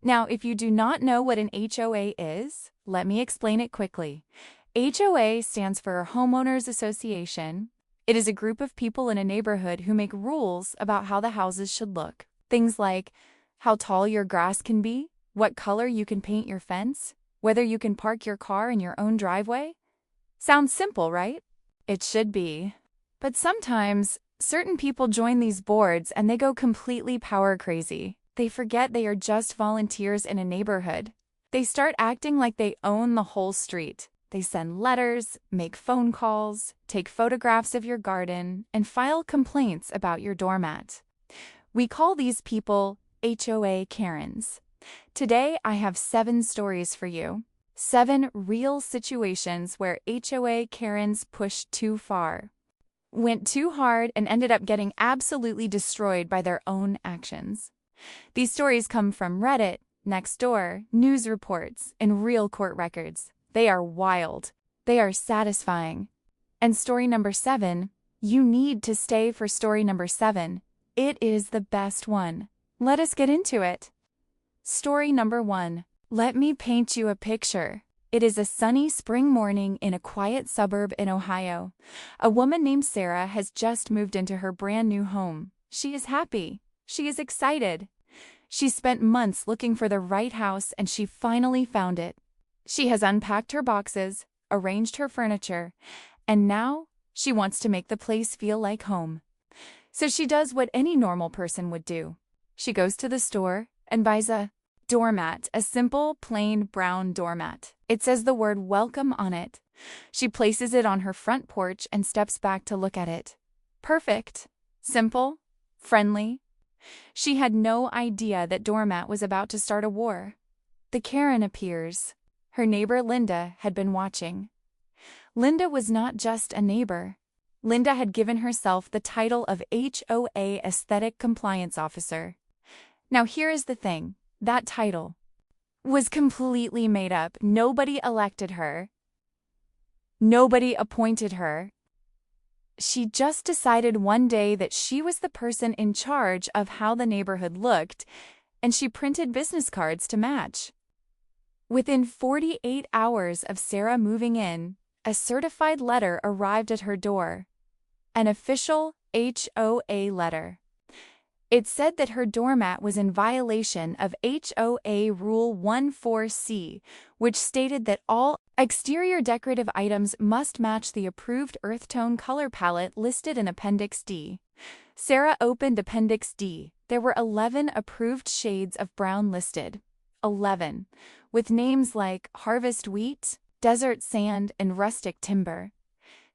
Now, if you do not know what an HOA is, let me explain it quickly. HOA stands for Homeowners Association. It is a group of people in a neighborhood who make rules about how the houses should look. Things like how tall your grass can be, what color you can paint your fence, whether you can park your car in your own driveway. Sounds simple, right? It should be. But sometimes, certain people join these boards and they go completely power crazy. They forget they are just volunteers in a neighborhood. They start acting like they own the whole street. They send letters, make phone calls, take photographs of your garden, and file complaints about your doormat. We call these people HOA Karens. Today, I have 7 stories for you. 7 real situations where HOA Karens pushed too far, went too hard, and ended up getting absolutely destroyed by their own actions. These stories come from Reddit, Nextdoor, news reports, and real court records. They are wild. They are satisfying. And story number 7, you need to stay for story number 7. It is the best one. Let us get into it. Story number 1. Let me paint you a picture. It is a sunny spring morning in a quiet suburb in Ohio. A woman named Sarah has just moved into her brand new home. She is happy. She is excited. She spent months looking for the right house and she finally found it. She has unpacked her boxes, arranged her furniture, and now she wants to make the place feel like home. So she does what any normal person would do. She goes to the store and buys a doormat, a simple, plain brown doormat. It says the word welcome on it. She places it on her front porch and steps back to look at it. Perfect. Simple. Friendly. She had no idea that Doormat was about to start a war. The Karen appears. Her neighbor Linda had been watching. Linda was not just a neighbor. Linda had given herself the title of HOA Aesthetic Compliance Officer. Now here is the thing. That title was completely made up. Nobody elected her. Nobody appointed her. She just decided one day that she was the person in charge of how the neighborhood looked, and she printed business cards to match. Within 48 hours of Sarah moving in, a certified letter arrived at her door. An official HOA letter. It said that her doormat was in violation of HOA Rule 14C, which stated that all exterior decorative items must match the approved earth tone color palette listed in Appendix D. Sarah opened Appendix D. There were 11 approved shades of brown listed. 11. With names like Harvest Wheat, Desert Sand, and Rustic Timber.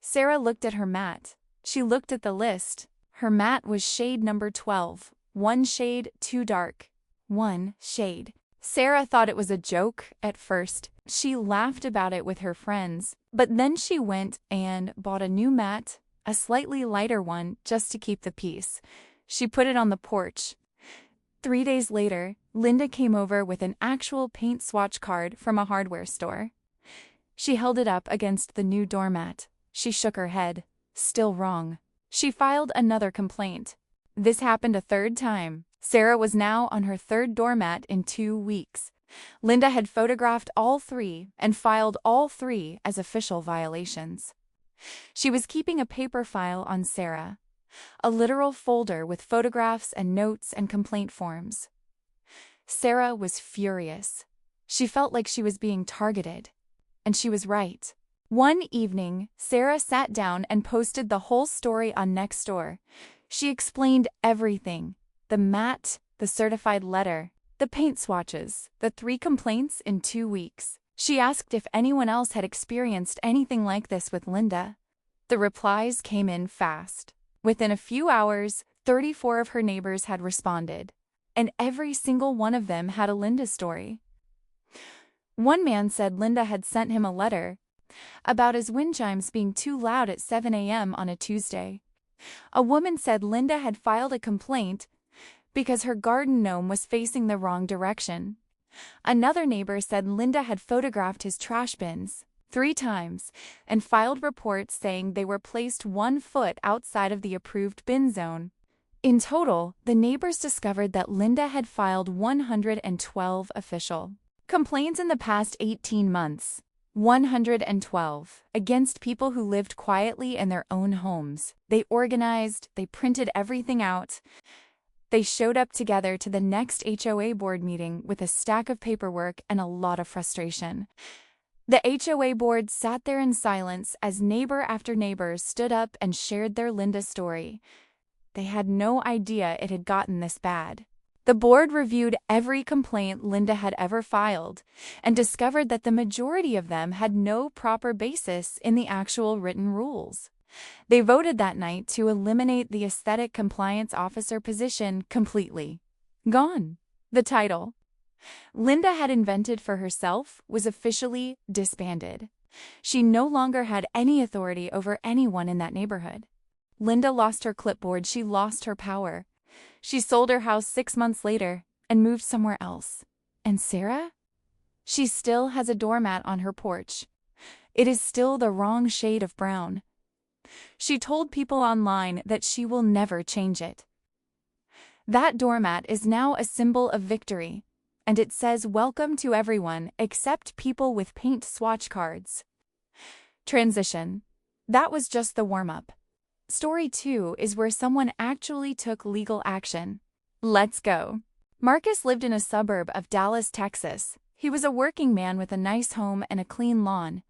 Sarah looked at her mat. She looked at the list. Her mat was shade number 12. 1 shade too dark. 1 shade. Sarah thought it was a joke at first. She laughed about it with her friends. But then she went and bought a new mat, a slightly lighter one, just to keep the peace. She put it on the porch. 3 days later, Linda came over with an actual paint swatch card from a hardware store. She held it up against the new doormat. She shook her head. Still wrong. She filed another complaint. This happened a 3rd time. Sarah was now on her 3rd doormat in 2 weeks. Linda had photographed all 3 and filed all 3 as official violations. She was keeping a paper file on Sarah, a literal folder with photographs and notes and complaint forms. Sarah was furious. She felt like she was being targeted. And she was right. One evening, Sarah sat down and posted the whole story on Nextdoor. She explained everything. The mat, the certified letter, the paint swatches, the 3 complaints in 2 weeks. She asked if anyone else had experienced anything like this with Linda. The replies came in fast. Within a few hours, 34 of her neighbors had responded, and every single one of them had a Linda story. One man said Linda had sent him a letter about his wind chimes being too loud at 7 a.m. on a Tuesday. A woman said Linda had filed a complaint because her garden gnome was facing the wrong direction. Another neighbor said Linda had photographed his trash bins 3 times and filed reports saying they were placed 1 foot outside of the approved bin zone. In total, the neighbors discovered that Linda had filed 112 official complaints in the past 18 months. 112 against people who lived quietly in their own homes. They organized, they printed everything out. They showed up together to the next HOA board meeting with a stack of paperwork and a lot of frustration. The HOA board sat there in silence as neighbor after neighbor stood up and shared their Linda story. They had no idea it had gotten this bad. The board reviewed every complaint Linda had ever filed and discovered that the majority of them had no proper basis in the actual written rules. They voted that night to eliminate the aesthetic compliance officer position completely. Gone. The title Linda had invented for herself was officially disbanded. She no longer had any authority over anyone in that neighborhood. Linda lost her clipboard. She lost her power. She sold her house 6 months later and moved somewhere else. And Sarah? She still has a doormat on her porch. It is still the wrong shade of brown. She told people online that she will never change it. That doormat is now a symbol of victory, and it says welcome to everyone except people with paint swatch cards. Transition. That was just the warm-up. Story 2 is where someone actually took legal action. Let's go. Marcus lived in a suburb of Dallas, Texas. He was a working man with a nice home and a clean lawn.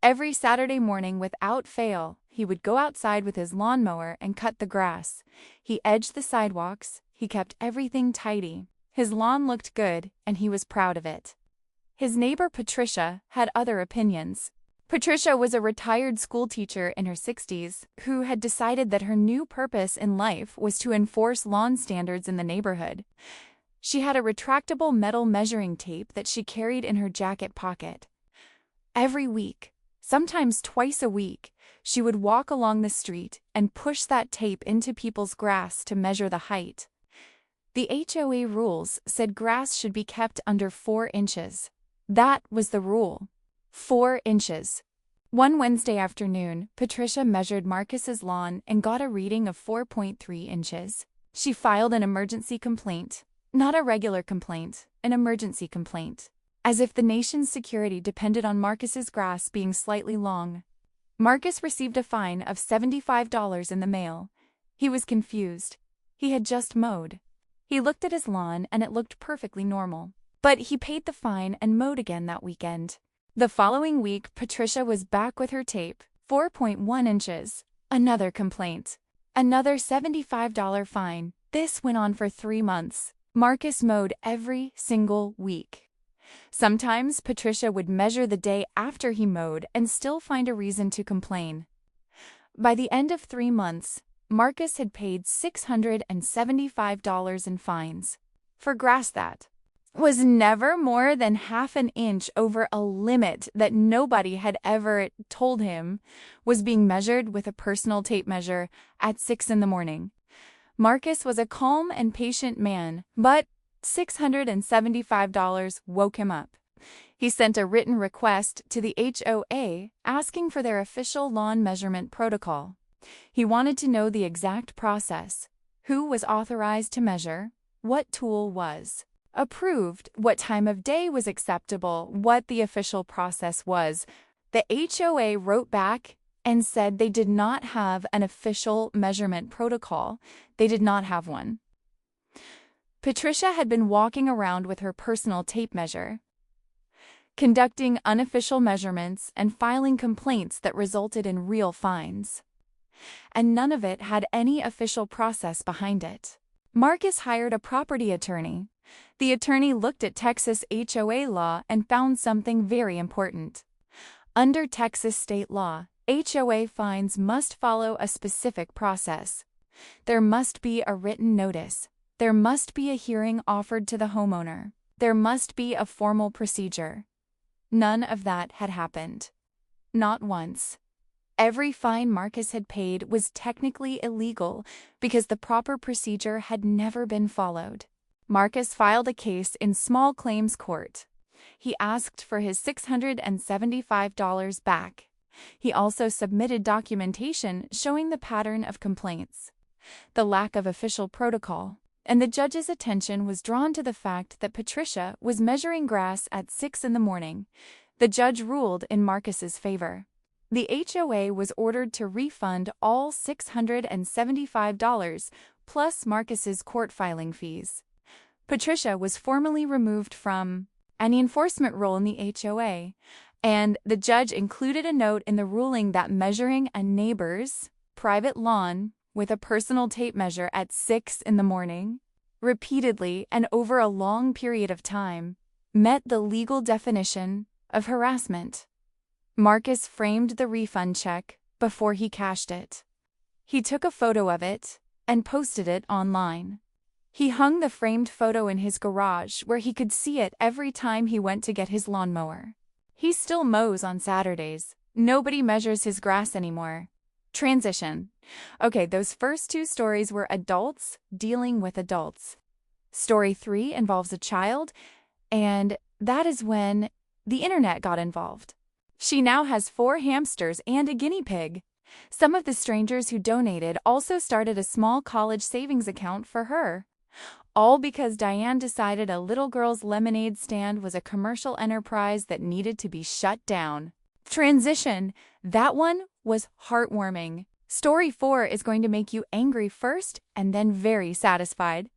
Every Saturday morning, without fail, he would go outside with his lawnmower and cut the grass. He edged the sidewalks. He kept everything tidy. His lawn looked good, and he was proud of it. His neighbor Patricia had other opinions. Patricia was a retired schoolteacher in her 60s who had decided that her new purpose in life was to enforce lawn standards in the neighborhood. She had a retractable metal measuring tape that she carried in her jacket pocket. Every week, sometimes twice a week, she would walk along the street and push that tape into people's grass to measure the height. The HOA rules said grass should be kept under 4 inches. That was the rule. 4 inches. One Wednesday afternoon, Patricia measured Marcus's lawn and got a reading of 4.3 inches. She filed an emergency complaint. Not a regular complaint, an emergency complaint. As if the nation's security depended on Marcus's grass being slightly long. Marcus received a fine of $75 in the mail. He was confused. He had just mowed. He looked at his lawn and it looked perfectly normal. But he paid the fine and mowed again that weekend. The following week, Patricia was back with her tape, 4.1 inches. Another complaint. Another $75 fine. This went on for 3 months. Marcus mowed every single week. Sometimes Patricia would measure the day after he mowed and still find a reason to complain. By the end of 3 months, Marcus had paid $675 in fines for grass that was never more than half an inch over a limit that nobody had ever told him was being measured with a personal tape measure at 6 in the morning. Marcus was a calm and patient man, but $675 woke him up. He sent a written request to the HOA asking for their official lawn measurement protocol. He wanted to know the exact process, who was authorized to measure, what tool was approved, what time of day was acceptable, what the official process was. The HOA wrote back and said they did not have an official measurement protocol. They did not have one. Patricia had been walking around with her personal tape measure, conducting unofficial measurements and filing complaints that resulted in real fines. And none of it had any official process behind it. Marcus hired a property attorney. The attorney looked at Texas HOA law and found something very important. Under Texas state law, HOA fines must follow a specific process. There must be a written notice. There must be a hearing offered to the homeowner. There must be a formal procedure. None of that had happened. Not once. Every fine Marcus had paid was technically illegal because the proper procedure had never been followed. Marcus filed a case in small claims court. He asked for his $675 back. He also submitted documentation showing the pattern of complaints. the lack of official protocol, and the judge's attention was drawn to the fact that Patricia was measuring grass at 6 in the morning. The judge ruled in Marcus's favor. The HOA was ordered to refund all $675 plus Marcus's court filing fees. Patricia was formally removed from any enforcement role in the HOA, and the judge included a note in the ruling that measuring a neighbor's private lawn with a personal tape measure at 6 in the morning, repeatedly and over a long period of time, met the legal definition of harassment. Marcus framed the refund check before he cashed it. He took a photo of it and posted it online. He hung the framed photo in his garage where he could see it every time he went to get his lawnmower. He still mows on Saturdays. Nobody measures his grass anymore. Transition. Okay, those first two stories were adults dealing with adults. Story 3 involves a child, and that is when the internet got involved. She now has 4 hamsters and a guinea pig. Some of the strangers who donated also started a small college savings account for her. All because Diane decided a little girl's lemonade stand was a commercial enterprise that needed to be shut down. Transition. That one was heartwarming. Story 4 is going to make you angry first and then very satisfied.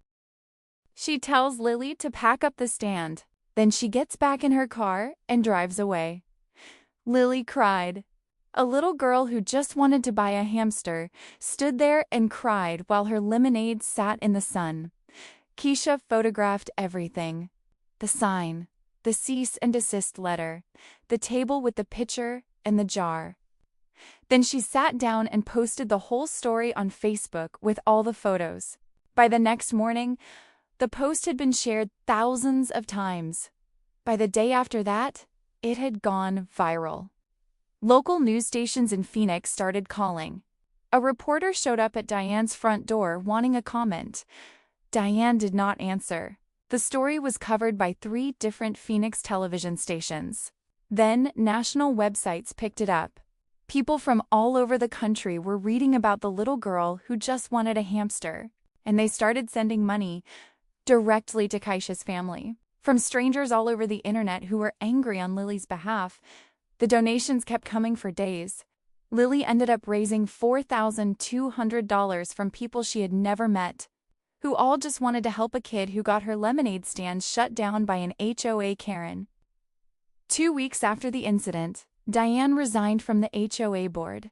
She tells Lily to pack up the stand. Then she gets back in her car and drives away. Lily cried. A little girl who just wanted to buy a hamster stood there and cried while her lemonade sat in the sun. Keisha photographed everything. The sign, the cease and desist letter, the table with the pitcher and the jar. Then she sat down and posted the whole story on Facebook with all the photos. By the next morning, the post had been shared thousands of times. By the day after that, it had gone viral. Local news stations in Phoenix started calling. A reporter showed up at Diane's front door wanting a comment. Diane did not answer. The story was covered by 3 different Phoenix television stations. Then national websites picked it up. People from all over the country were reading about the little girl who just wanted a hamster, and they started sending money directly to Keisha's family. From strangers all over the internet who were angry on Lily's behalf, the donations kept coming for days. Lily ended up raising $4,200 from people she had never met, who all just wanted to help a kid who got her lemonade stand shut down by an HOA Karen. 2 weeks after the incident, Diane resigned from the HOA board.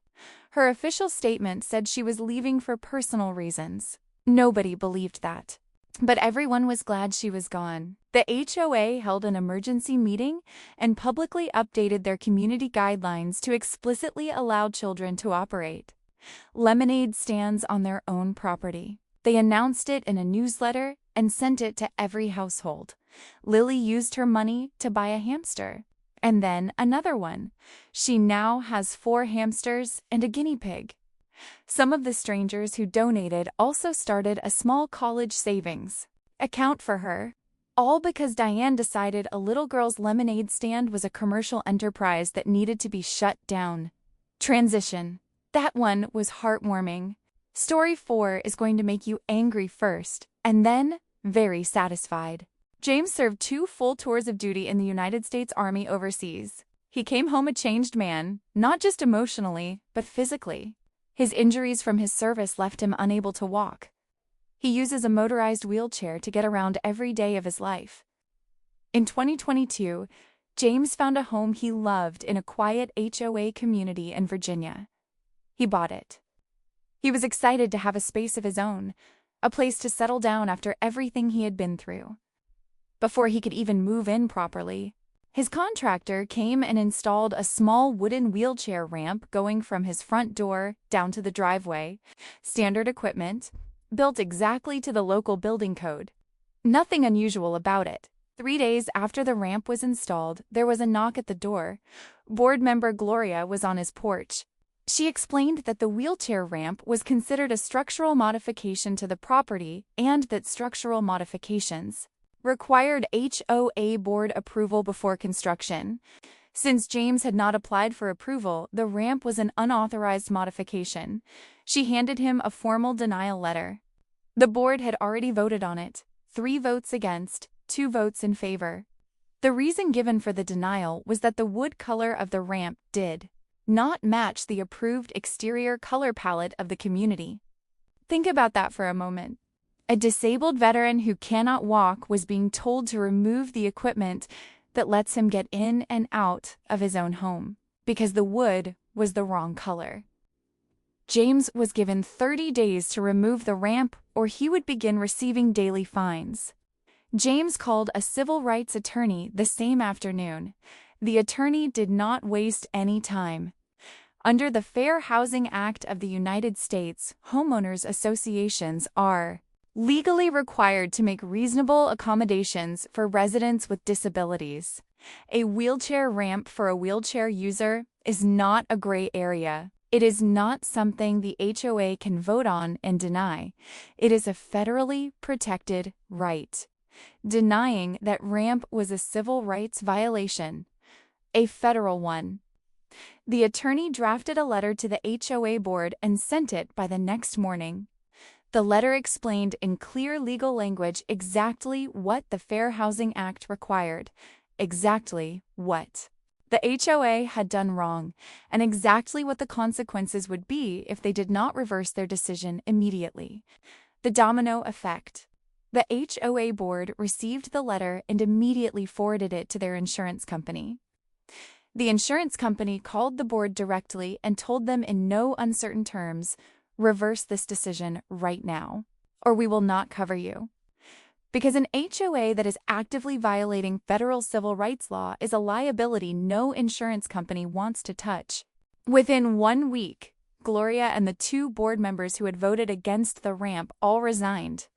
Her official statement said she was leaving for personal reasons. Nobody believed that. But everyone was glad she was gone. The HOA held an emergency meeting and publicly updated their community guidelines to explicitly allow children to operate lemonade stands on their own property. They announced it in a newsletter and sent it to every household. Lily used her money to buy a hamster, and then another one. She now has 4 hamsters and a guinea pig. Some of the strangers who donated also started a small college savings account for her, all because Diane decided a little girl's lemonade stand was a commercial enterprise that needed to be shut down. Transition. That one was heartwarming. Story 4 is going to make you angry first, and then very satisfied. James served 2 full tours of duty in the United States Army overseas. He came home a changed man, not just emotionally, but physically. His injuries from his service left him unable to walk. He uses a motorized wheelchair to get around every day of his life. In 2022, James found a home he loved in a quiet HOA community in Virginia. He bought it. He was excited to have a space of his own, a place to settle down after everything he had been through. Before he could even move in properly, his contractor came and installed a small wooden wheelchair ramp going from his front door down to the driveway. Standard equipment, built exactly to the local building code. Nothing unusual about it. 3 days after the ramp was installed, there was a knock at the door. Board member Gloria was on his porch. She explained that the wheelchair ramp was considered a structural modification to the property and that structural modifications required HOA board approval before construction. Since James had not applied for approval, the ramp was an unauthorized modification. She handed him a formal denial letter. The board had already voted on it, 3 votes against, 2 votes in favor. The reason given for the denial was that the wood color of the ramp did not match the approved exterior color palette of the community. Think about that for a moment. A disabled veteran who cannot walk was being told to remove the equipment that lets him get in and out of his own home because the wood was the wrong color. James was given 30 days to remove the ramp or he would begin receiving daily fines. James called a civil rights attorney the same afternoon. The attorney did not waste any time. Under the Fair Housing Act of the United States, homeowners associations are legally required to make reasonable accommodations for residents with disabilities. A wheelchair ramp for a wheelchair user is not a gray area. It is not something the HOA can vote on and deny. It is a federally protected right. Denying that ramp was a civil rights violation, a federal one. The attorney drafted a letter to the HOA board and sent it by the next morning. The letter explained in clear legal language exactly what the Fair Housing Act required, exactly what the HOA had done wrong, and exactly what the consequences would be if they did not reverse their decision immediately. The domino effect. The HOA board received the letter and immediately forwarded it to their insurance company. The insurance company called the board directly and told them in no uncertain terms, "Reverse this decision right now, or we will not cover you." Because an HOA that is actively violating federal civil rights law is a liability no insurance company wants to touch. Within 1 week, Gloria and the 2 board members who had voted against the ramp all resigned.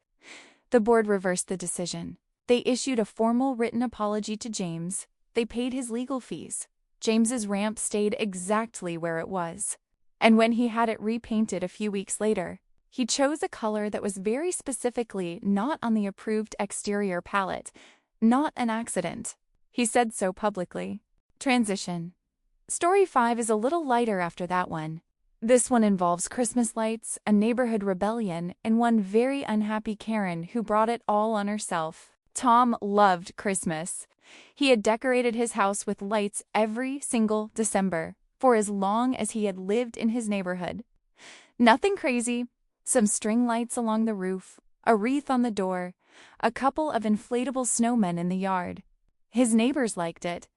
The board reversed the decision. They issued a formal written apology to James. They paid his legal fees. James's ramp stayed exactly where it was. And when he had it repainted a few weeks later, he chose a color that was very specifically not on the approved exterior palette, not an accident. He said so publicly. Transition. Story 5 is a little lighter after that one. This one involves Christmas lights, a neighborhood rebellion, and one very unhappy Karen who brought it all on herself. Tom loved Christmas. He had decorated his house with lights every single December for as long as he had lived in his neighborhood. Nothing crazy, some string lights along the roof, a wreath on the door, a couple of inflatable snowmen in the yard. His neighbors liked it.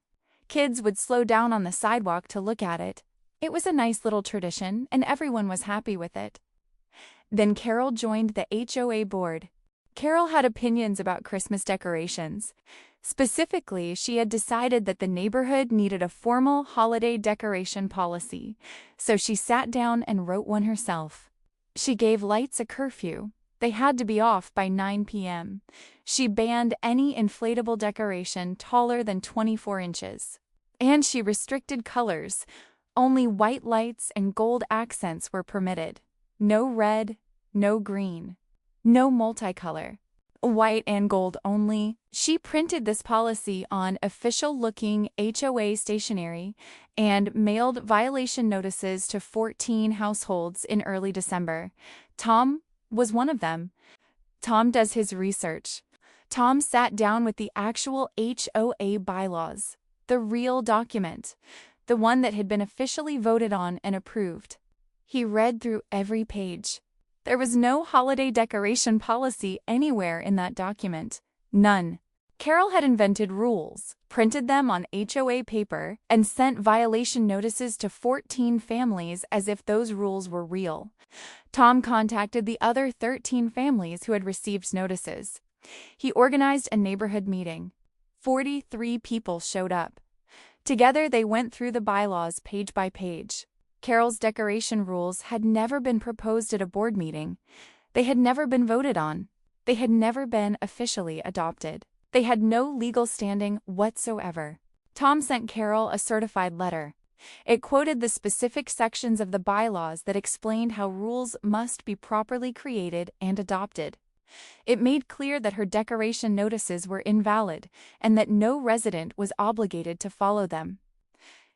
Kids would slow down on the sidewalk to look at it. It was a nice little tradition, and everyone was happy with it. Then Carol joined the HOA board. Carol had opinions about Christmas decorations. Specifically, she had decided that the neighborhood needed a formal holiday decoration policy, so she sat down and wrote one herself. She gave lights a curfew. They had to be off by 9 p.m. She banned any inflatable decoration taller than 24 inches. And she restricted colors. Only white lights and gold accents were permitted. No red, no green, no multicolor. White and gold only. She printed this policy on official-looking HOA stationery and mailed violation notices to 14 households in early December. Tom was one of them. Tom does his research. Tom sat down with the actual HOA bylaws, the real document, the one that had been officially voted on and approved. He read through every page. There was no holiday decoration policy anywhere in that document. None. Carol had invented rules, printed them on HOA paper, and sent violation notices to 14 families as if those rules were real. Tom contacted the other 13 families who had received notices. He organized a neighborhood meeting. 43 people showed up. Together they went through the bylaws page by page. Carol's decoration rules had never been proposed at a board meeting. They had never been voted on. They had never been officially adopted. They had no legal standing whatsoever. Tom sent Carol a certified letter. It quoted the specific sections of the bylaws that explained how rules must be properly created and adopted. It made clear that her decoration notices were invalid and that no resident was obligated to follow them.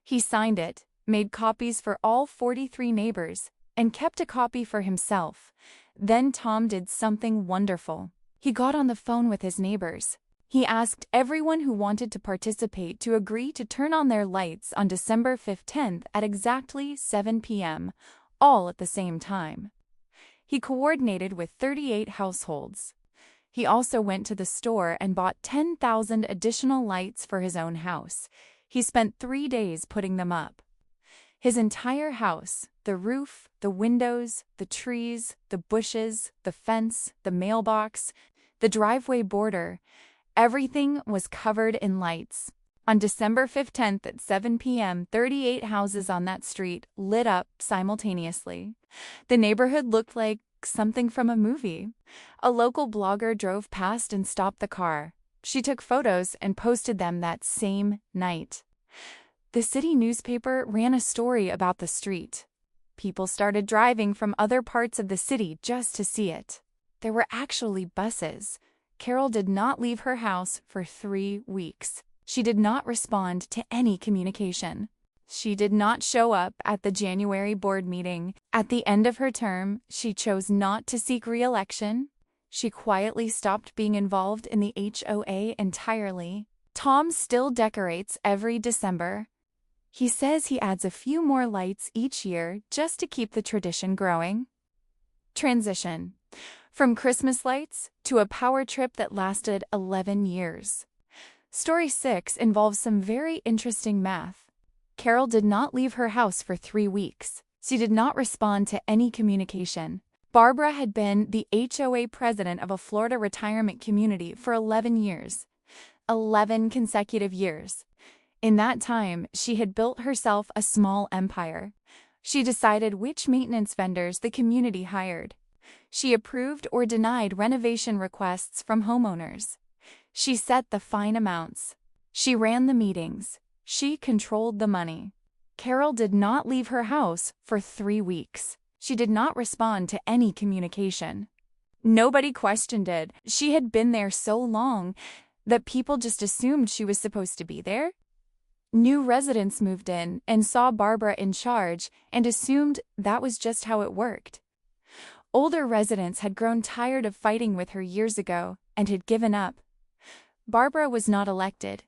He signed it, made copies for all 43 neighbors, and kept a copy for himself. Then Tom did something wonderful. He got on the phone with his neighbors. He asked everyone who wanted to participate to agree to turn on their lights on December 15th at exactly 7 p.m., all at the same time. He coordinated with 38 households. He also went to the store and bought 10,000 additional lights for his own house. He spent 3 days putting them up. His entire house, the roof, the windows, the trees, the bushes, the fence, the mailbox, the driveway border, everything was covered in lights. On December 15th at 7 p.m., 38 houses on that street lit up simultaneously. The neighborhood looked like something from a movie. A local blogger drove past and stopped the car. She took photos and posted them that same night. The city newspaper ran a story about the street. People started driving from other parts of the city just to see it. There were actually buses. Carol did not leave her house for 3 weeks. She did not respond to any communication. She did not show up at the January board meeting. At the end of her term, she chose not to seek re-election. She quietly stopped being involved in the HOA entirely. Tom still decorates every December. He says he adds a few more lights each year just to keep the tradition growing. Transition. From Christmas lights to a power trip that lasted 11 years. Story 6 involves some very interesting math. Carol did not leave her house for 3 weeks. She did not respond to any communication. Barbara had been the HOA president of a Florida retirement community for 11 years. 11 consecutive years. In that time, she had built herself a small empire. She decided which maintenance vendors the community hired. She approved or denied renovation requests from homeowners. She set the fine amounts. She ran the meetings. She controlled the money. Carol did not leave her house for 3 weeks. She did not respond to any communication. Nobody questioned it. She had been there so long that people just assumed she was supposed to be there. New residents moved in and saw Barbara in charge and assumed that was just how it worked. Older residents had grown tired of fighting with her years ago and had given up. Barbara was not elected.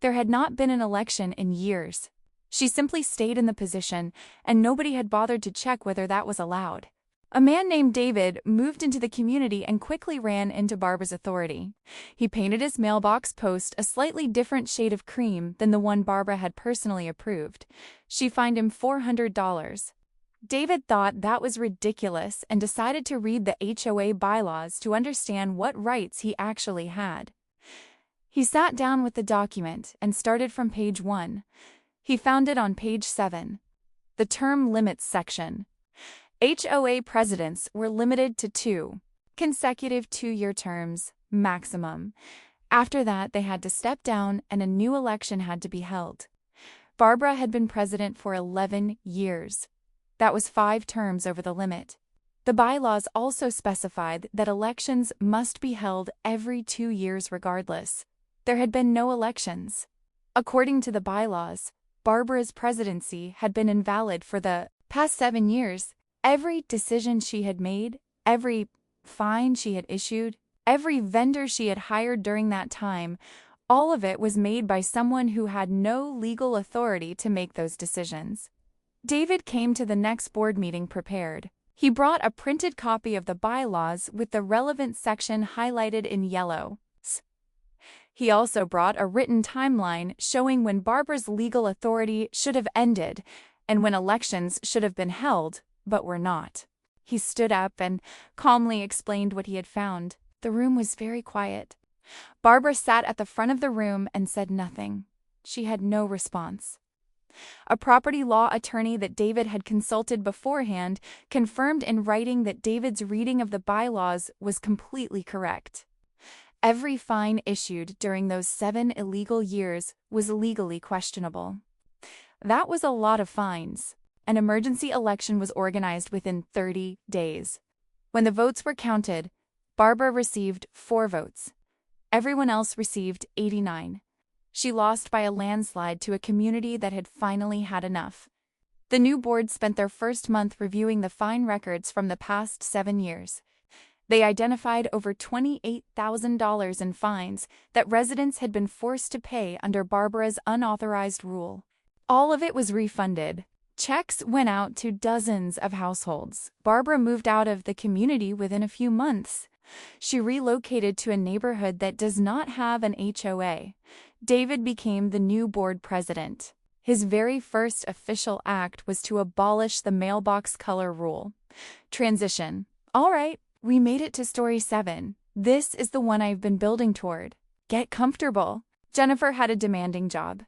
There had not been an election in years. She simply stayed in the position, and nobody had bothered to check whether that was allowed. A man named David moved into the community and quickly ran into Barbara's authority. He painted his mailbox post a slightly different shade of cream than the one Barbara had personally approved. She fined him $400. David thought that was ridiculous and decided to read the HOA bylaws to understand what rights he actually had. He sat down with the document and started from page 1. He found it on page 7. The term limits section. HOA presidents were limited to 2 consecutive 2-year terms, maximum. After that, they had to step down and a new election had to be held. Barbara had been president for 11 years. That was 5 terms over the limit. The bylaws also specified that elections must be held every 2 years regardless. There had been no elections. According to the bylaws, Barbara's presidency had been invalid for the past 7 years. Every decision she had made, every fine she had issued, every vendor she had hired during that time, all of it was made by someone who had no legal authority to make those decisions. David came to the next board meeting prepared. He brought a printed copy of the bylaws with the relevant section highlighted in yellow. He also brought a written timeline showing when Barbara's legal authority should have ended and when elections should have been held, but were not. He stood up and calmly explained what he had found. The room was very quiet. Barbara sat at the front of the room and said nothing. She had no response. A property law attorney that David had consulted beforehand confirmed in writing that David's reading of the bylaws was completely correct. Every fine issued during those 7 illegal years was legally questionable. That was a lot of fines. An emergency election was organized within 30 days. When the votes were counted, Barbara received 4 votes. Everyone else received 89. She lost by a landslide to a community that had finally had enough. The new board spent their first month reviewing the fine records from the past 7 years. They identified over $28,000 in fines that residents had been forced to pay under Barbara's unauthorized rule. All of it was refunded. Checks went out to dozens of households. Barbara moved out of the community within a few months. She relocated to a neighborhood that does not have an HOA. David became the new board president. His very first official act was to abolish the mailbox color rule. Transition. All right, we made it to story 7. This is the one I've been building toward. Get comfortable. Jennifer had a demanding job.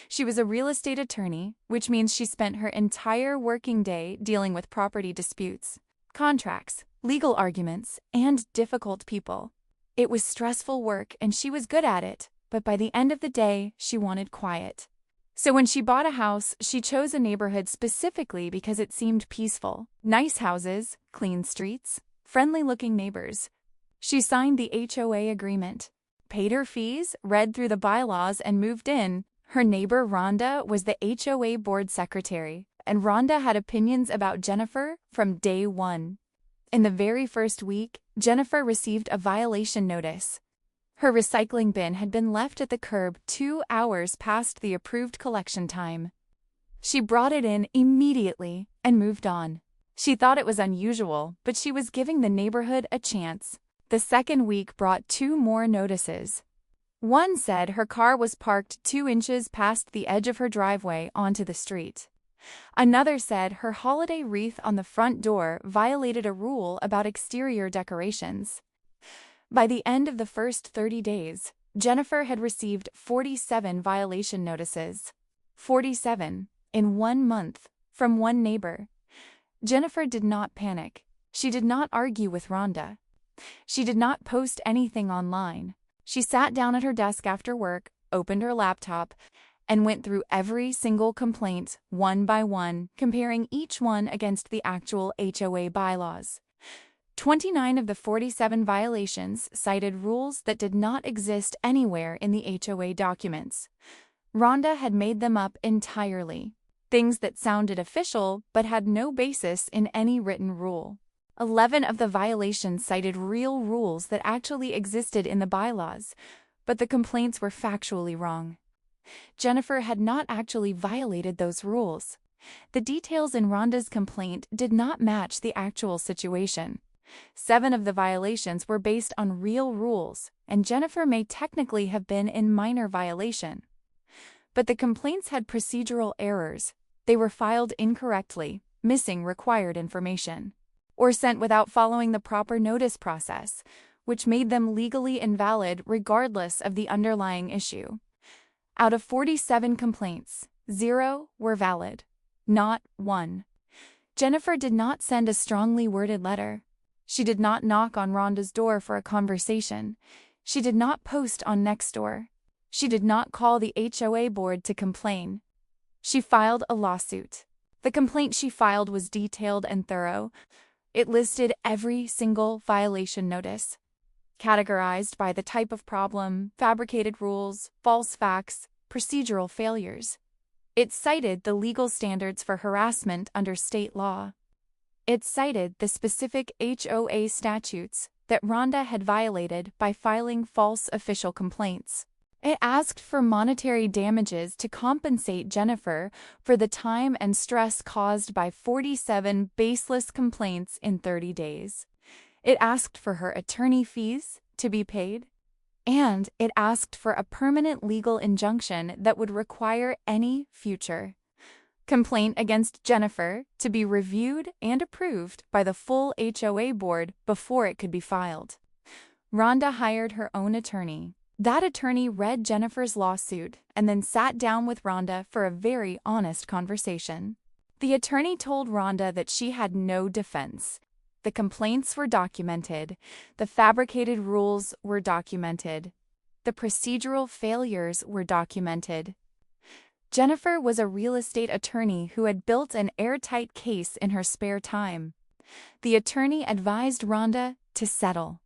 She was a real estate attorney, which means she spent her entire working day dealing with property disputes, contracts, legal arguments, and difficult people. It was stressful work and she was good at it, but by the end of the day, she wanted quiet. So when she bought a house, she chose a neighborhood specifically because it seemed peaceful. Nice houses, clean streets, friendly-looking neighbors. She signed the HOA agreement, paid her fees, read through the bylaws, and moved in. Her neighbor, Rhonda, was the HOA board secretary, and Rhonda had opinions about Jennifer from day one. In the very first week, Jennifer received a violation notice. Her recycling bin had been left at the curb 2 hours past the approved collection time. She brought it in immediately and moved on. She thought it was unusual, but she was giving the neighborhood a chance. The second week brought 2 more notices. One said her car was parked 2 inches past the edge of her driveway onto the street. Another said her holiday wreath on the front door violated a rule about exterior decorations. By the end of the first 30 days, Jennifer had received 47 violation notices. 47 in 1 month from one neighbor. Jennifer did not panic. She did not argue with Rhonda. She did not post anything online. She sat down at her desk after work, opened her laptop, and went through every single complaint one by one, comparing each one against the actual HOA bylaws. 29 of the 47 violations cited rules that did not exist anywhere in the HOA documents. Rhonda had made them up entirely, things that sounded official but had no basis in any written rule. 11 of the violations cited real rules that actually existed in the bylaws, but the complaints were factually wrong. Jennifer had not actually violated those rules. The details in Rhonda's complaint did not match the actual situation. 7 of the violations were based on real rules, and Jennifer may technically have been in minor violation. But the complaints had procedural errors. They were filed incorrectly, missing required information, or sent without following the proper notice process, which made them legally invalid regardless of the underlying issue. Out of 47 complaints, 0 were valid. Not 1. Jennifer did not send a strongly worded letter. She did not knock on Rhonda's door for a conversation. She did not post on Nextdoor. She did not call the HOA board to complain. She filed a lawsuit. The complaint she filed was detailed and thorough. It listed every single violation notice, categorized by the type of problem, fabricated rules, false facts, procedural failures. It cited the legal standards for harassment under state law. It cited the specific HOA statutes that Rhonda had violated by filing false official complaints. It asked for monetary damages to compensate Jennifer for the time and stress caused by 47 baseless complaints in 30 days. It asked for her attorney fees to be paid, and it asked for a permanent legal injunction that would require any future complaint against Jennifer to be reviewed and approved by the full HOA board before it could be filed. Rhonda hired her own attorney. That attorney read Jennifer's lawsuit and then sat down with Rhonda for a very honest conversation. The attorney told Rhonda that she had no defense. The complaints were documented. The fabricated rules were documented. The procedural failures were documented. Jennifer was a real estate attorney who had built an airtight case in her spare time. The attorney advised Rhonda to settle.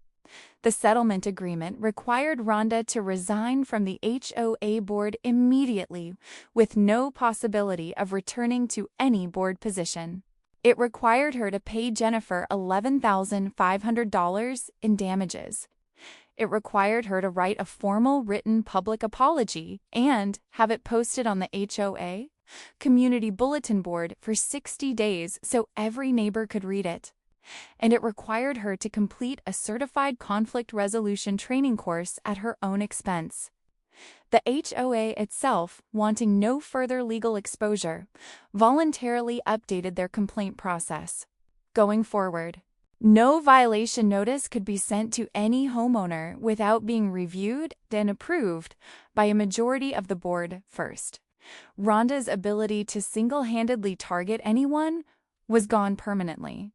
The settlement agreement required Rhonda to resign from the HOA board immediately, with no possibility of returning to any board position. It required her to pay Jennifer $11,500 in damages. It required her to write a formal written public apology and have it posted on the HOA community bulletin board for 60 days so every neighbor could read it. And it required her to complete a certified conflict resolution training course at her own expense. The HOA itself, wanting no further legal exposure, voluntarily updated their complaint process. Going forward, no violation notice could be sent to any homeowner without being reviewed and approved by a majority of the board first. Rhonda's ability to single-handedly target anyone was gone permanently.